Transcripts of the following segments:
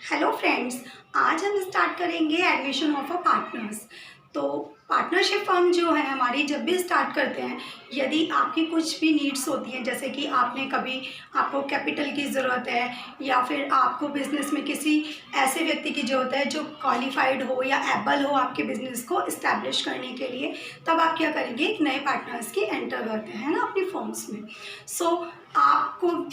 Hello friends, आज हम start करेंगे एडमिशन ऑफ अ पार्टनर्स। तो पार्टनरशिप फर्म जो है हमारी, जब भी स्टार्ट करते हैं, यदि आपकी कुछ भी नीड्स होती हैं, जैसे कि आपको कैपिटल की ज़रूरत है या फिर आपको बिज़नेस में किसी ऐसे व्यक्ति की ज़रूरत है जो क्वालिफाइड हो या एबल हो आपके बिज़नेस को इस्टेब्लिश करने के लिए, तब आप क्या करेंगे, एक नए पार्टनर्स की एंटर करते हैं ना अपनी फर्म्स में। आपको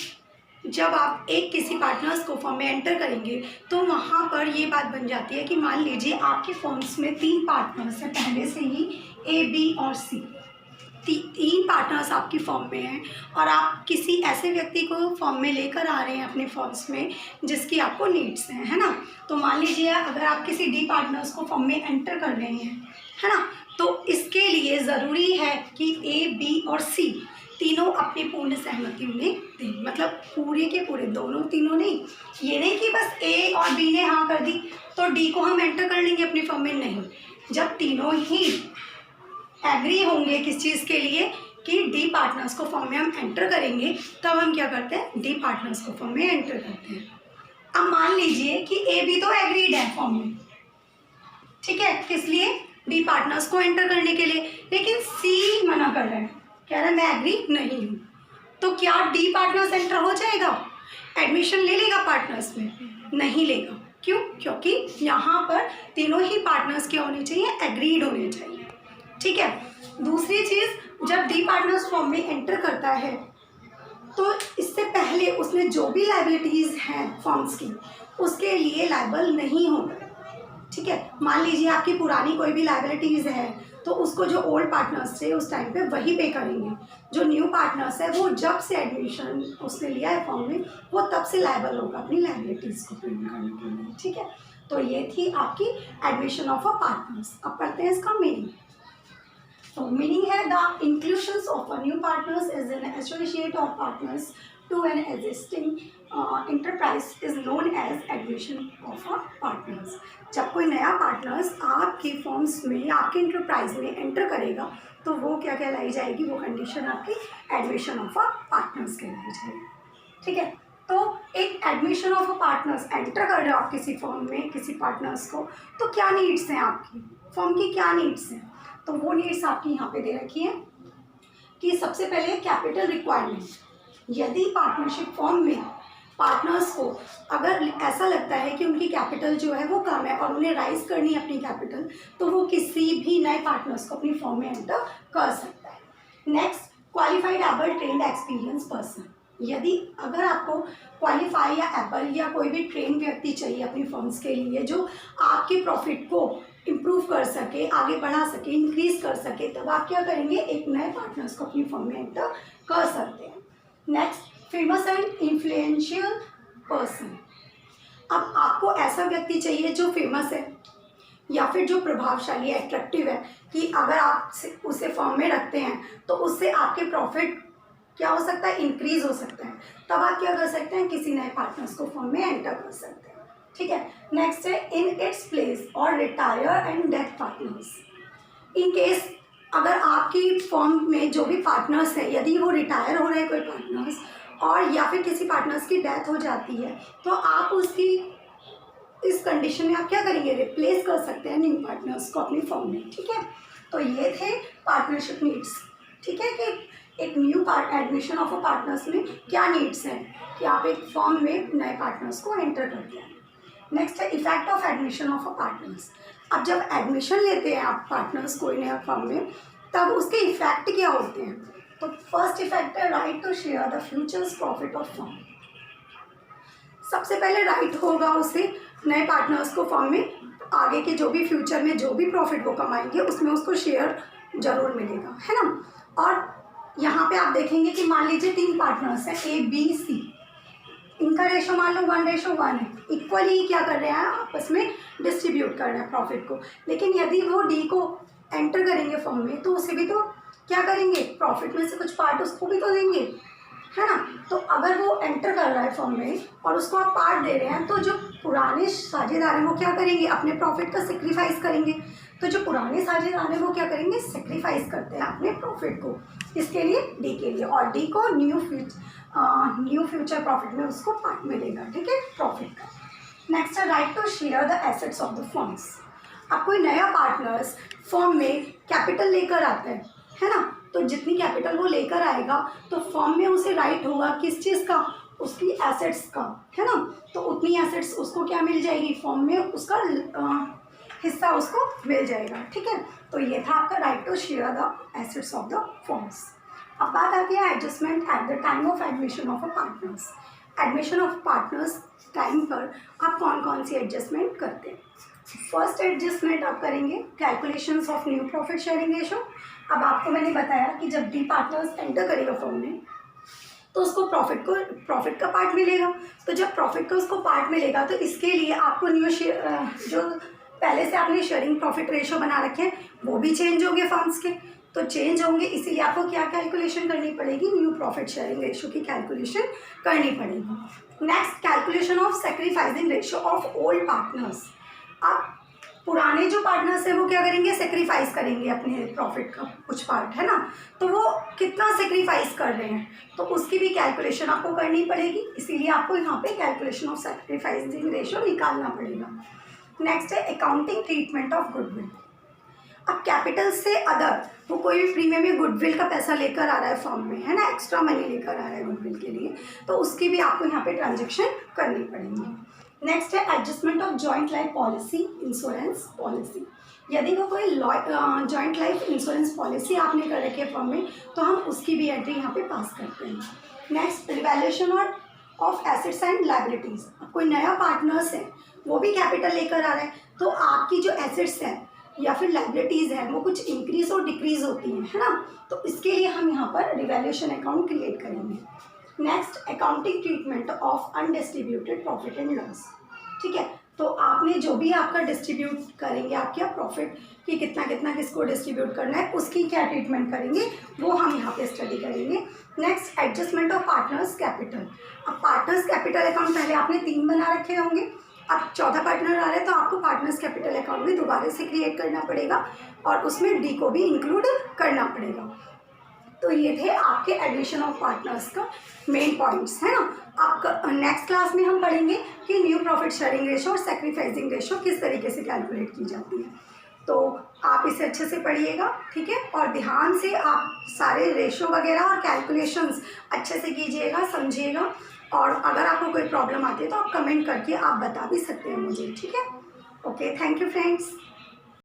जब आप एक किसी पार्टनर्स को फर्म में एंटर करेंगे तो वहाँ पर ये बात बन जाती है कि मान लीजिए आपके फर्म्स में 3 पार्टनर्स हैं पहले से ही, ए, बी और सी। तीन पार्टनर्स आपकी फर्म में हैं और आप किसी ऐसे व्यक्ति को फर्म में लेकर आ रहे हैं अपने फर्म्स में जिसकी आपको नीड्स हैं, है ना। तो मान लीजिए अगर आप किसी डी पार्टनर्स को फर्म में एंटर कर रहे हैं, है ना, तो इसके लिए ज़रूरी है कि ए, बी और सी तीनों अपनी पूर्ण सहमति उन्हें दें। मतलब पूरे के पूरे, दोनों तीनों नहीं, ये नहीं कि बस ए और बी ने हाँ कर दी तो डी को हम एंटर कर लेंगे अपनी फर्म में, नहीं। जब तीनों ही एग्री होंगे किस चीज़ के लिए कि डी पार्टनर्स को फर्म में हम एंटर करेंगे, तब हम क्या करते हैं, डी पार्टनर्स को फर्म में एंटर करते हैं। अब मान लीजिए कि ए बी तो एग्रीड है फर्म में, ठीक है, किस लिए, डी पार्टनर्स को एंटर करने के लिए, लेकिन सी मना कर रहा है, कह रहा है मैं एग्री नहीं हूँ। तो क्या डी पार्टनर्स एंटर हो जाएगा, एडमिशन ले लेगा पार्टनर्स में? नहीं लेगा। क्यों? क्योंकि यहाँ पर तीनों ही पार्टनर्स क्या होने चाहिए, एग्रीड होने चाहिए, ठीक है। दूसरी चीज़, जब डी पार्टनर्स फॉर्म में एंटर करता है तो इससे पहले उसने जो भी लाइबिलिटीज़ हैं फॉर्म्स की, उसके लिए लाइबल नहीं होगा, ठीक है। मान लीजिए आपकी पुरानी कोई भी लाइबिलिटीज़ है तो उसको जो ओल्ड पार्टनर्स थे उस टाइम पे वही पे करेंगे। जो न्यू पार्टनर्स है वो जब से एडमिशन उसने लिया है फॉर्म में, वो तब से लायबल होगा अपनी लाइबिलिटीज़ को पेमेंट करने के लिए, ठीक है। तो ये थी आपकी एडमिशन ऑफ अ पार्टनर्स। अब पढ़ते हैं इसका मीनिंग। तो मीनिंग है, the inclusion of a new partners is an associate of partners to an existing enterprise is known as admission of a partners। जब कोई नया पार्टनर्स आपकी फर्म्स में, आपके इंटरप्राइज में एंटर करेगा तो वो क्या कहलाई जाएगी, वो कंडीशन आपकी एडमिशन ऑफ अ पार्टनर्स कहलाई जाएगी, ठीक है। तो एक admission of a partners, enter कर रहे हो आप किसी फर्म में किसी पार्टनर्स को, तो क्या नीड्स हैं आपकी फर्म की, क्या नीड्स हैं, तो वो नीड्स आपकी यहाँ पे दे रखी है कि सबसे पहले कैपिटल रिक्वायरमेंट। यदि पार्टनरशिप फॉर्म में पार्टनर्स को अगर ऐसा लगता है कि उनकी कैपिटल जो है वो कम है और उन्हें राइज करनी है अपनी कैपिटल, तो वो किसी भी नए पार्टनर्स को अपनी फॉर्म में एंटर कर सकता है। Next, qualified able trained experience person. यदि अगर आपको क्वालिफाई या एबल या कोई भी ट्रेन व्यक्ति चाहिए अपनी फर्म्स के लिए जो आपके प्रॉफिट को इम्प्रूव कर सके, आगे बढ़ा सके, इंक्रीज कर सके, तब आप क्या करेंगे, एक नए पार्टनर्स को अपनी फर्म में एंटर कर सकते हैं। Next, famous and influential person. अब आपको ऐसा व्यक्ति चाहिए जो फेमस है या फिर जो प्रभावशाली है, अट्रैक्टिव है, कि अगर आप उसे फर्म में रखते हैं तो उससे आपके प्रॉफिट क्या हो सकता है, इंक्रीज हो सकता है। तब आप क्या कर सकते हैं, किसी नए पार्टनर्स को फर्म में एंटर कर सकते हैं, ठीक है। नेक्स्ट है, इन इट्स प्लेस और retire and death partners. In case अगर आपकी फर्म में जो भी पार्टनर्स है, यदि वो रिटायर हो रहे हैं कोई पार्टनर्स, और या फिर किसी पार्टनर्स की डेथ हो जाती है, तो आप उसकी इस कंडीशन में आप क्या करेंगे, रिप्लेस कर सकते हैं न्यू पार्टनर्स को अपनी फर्म में, ठीक है। तो ये थे पार्टनरशिप नीड्स, ठीक है, कि एक new admission of a partners में क्या नीड्स हैं कि आप एक फर्म में नए पार्टनर्स को एंटर करते हैं। नेक्स्ट है, effect of admission of a partners. अब जब एडमिशन लेते हैं आप पार्टनर्स कोई नया फर्म में, तब उसके इफेक्ट क्या होते हैं। तो फर्स्ट इफेक्ट है, right to share the futures profit of firm. सबसे पहले राइट होगा उसे नए पार्टनर्स को फर्म में आगे के जो भी फ्यूचर में जो भी प्रॉफिट वो कमाएंगे उसमें उसको शेयर जरूर मिलेगा, है ना। और यहाँ पे आप देखेंगे कि मान लीजिए 3 पार्टनर्स हैं, ए, बी, सी, इनका रेशो मान लो 1:1 है, इक्वली क्या कर रहे हैं, आपस में डिस्ट्रीब्यूट कर रहे हैं प्रॉफिट को। लेकिन यदि वो डी को एंटर करेंगे फर्म में तो उसे भी तो क्या करेंगे, प्रॉफिट में से कुछ पार्ट उसको भी तो देंगे, है ना। तो अगर वो एंटर कर रहा है फर्म में और उसको आप पार्ट दे रहे हैं, तो जो पुराने साझेदार हैं वो क्या करेंगे, अपने प्रॉफिट का सेक्रीफाइस करेंगे। तो जो पुराने साझेदार हैं वो क्या करेंगे, सेक्रीफाइस करते हैं अपने प्रॉफिट को, इसके लिए, डी के लिए, और डी को न्यू फ्यूचर प्रॉफिट में उसको पार्ट मिलेगा, ठीक है, प्रॉफिट का। नेक्स्ट है है right to share the assets of the firms. अब कोई नया पार्टनर्स फर्म में कैपिटल लेकर आता है ना, तो जितनी कैपिटल वो लेकर आएगा तो फर्म में उसे राइट होगा किस चीज़ का, उसकी एसेट्स का, है ना। तो उतनी एसेट्स उसको क्या मिल जाएगी, फर्म में उसका हिस्सा उसको मिल जाएगा, ठीक है। तो ये था आपका right to share the assets of the firms. अब बात आती है adjustment at the time of admission of a partners. Admission of partners time पर आप कौन कौन सी एडजस्टमेंट करते हैं। फर्स्ट एडजस्टमेंट आप करेंगे calculations of new profit sharing ratio. अब आपको मैंने बताया कि जब भी पार्टनर्स एंटर करेगा फर्म में तो उसको प्रॉफिट का पार्ट मिलेगा। तो जब प्रॉफिट का उसको पार्ट मिलेगा तो इसके लिए आपको न्यू जो पहले से आपने शेयरिंग प्रॉफिट रेशो बना रखे हैं वो भी चेंज होंगे फर्म्स के, तो चेंज होंगे, इसीलिए आपको क्या कैलकुलेशन करनी पड़ेगी, न्यू प्रॉफिट शेयरिंग रेशो की कैलकुलेशन करनी पड़ेगी। Next calculation of sacrificing ratio of old partners. अब पुराने जो पार्टनर्स हैं वो क्या करेंगे, सेक्रीफाइस करेंगे अपने प्रॉफिट का कुछ पार्ट, है ना। तो वो कितना सेक्रीफाइस कर रहे हैं तो उसकी भी कैलकुलेशन आपको करनी पड़ेगी, इसीलिए आपको यहाँ पे कैलकुलेशन ऑफ सेक्रीफाइसिंग रेशो निकालना पड़ेगा। नेक्स्ट है अकाउंटिंग ट्रीटमेंट ऑफ गुडविल। अब कैपिटल से अदर वो कोई भी प्रीमियम में गुडविल का पैसा लेकर आ रहा है फर्म में, है ना, एक्स्ट्रा मनी लेकर आ रहा है गुडविल के लिए, तो उसकी भी आपको यहाँ पे ट्रांजेक्शन करनी पड़ेगी। नेक्स्ट है adjustment of joint life policy insurance policy. यदि वो कोई जॉइंट लाइफ इंश्योरेंस पॉलिसी आपने कर रखी है फर्म में तो हम उसकी भी एंट्री यहाँ पे पास करते हैं। Next revaluation of assets and liabilities. अब कोई नया पार्टनर्स है वो भी कैपिटल लेकर आ रहा है तो आपकी जो एसेट्स हैं या फिर लाइबिलिटीज़ है वो कुछ इंक्रीज और डिक्रीज होती हैं, है ना। तो इसके लिए हम यहाँ पर रिवैल्यूएशन अकाउंट क्रिएट करेंगे। Next accounting treatment of undistributed profit and loss. ठीक है, तो आपने जो भी आपका डिस्ट्रीब्यूट करेंगे, आप क्या प्रॉफिट कि कितना कितना किसको डिस्ट्रीब्यूट करना है उसकी क्या ट्रीटमेंट करेंगे वो हम यहाँ पे स्टडी करेंगे। Next adjustment of partners capital. अब पार्टनर्स कैपिटल अकाउंट पहले आपने 3 बना रखे होंगे, अब चौथा पार्टनर आ रहा है तो आपको पार्टनर्स कैपिटल अकाउंट भी दोबारा से क्रिएट करना पड़ेगा और उसमें डी को भी इंक्लूड करना पड़ेगा। तो ये थे आपके एडमिशन ऑफ पार्टनर्स का मेन पॉइंट्स, है ना। आपका नेक्स्ट क्लास में हम पढ़ेंगे कि न्यू प्रॉफिट शेयरिंग रेशो और सैक्रिफाइसिंग रेशो किस तरीके से कैलकुलेट की जाती है। तो आप इसे अच्छे से पढ़िएगा, ठीक है, और ध्यान से आप सारे रेशो वगैरह और कैलकुलेशंस अच्छे से कीजिएगा, समझिएगा। और अगर आपको कोई प्रॉब्लम आती है तो आप कमेंट करके आप बता भी सकते हैं मुझे, ठीक है। Okay, thank you friends.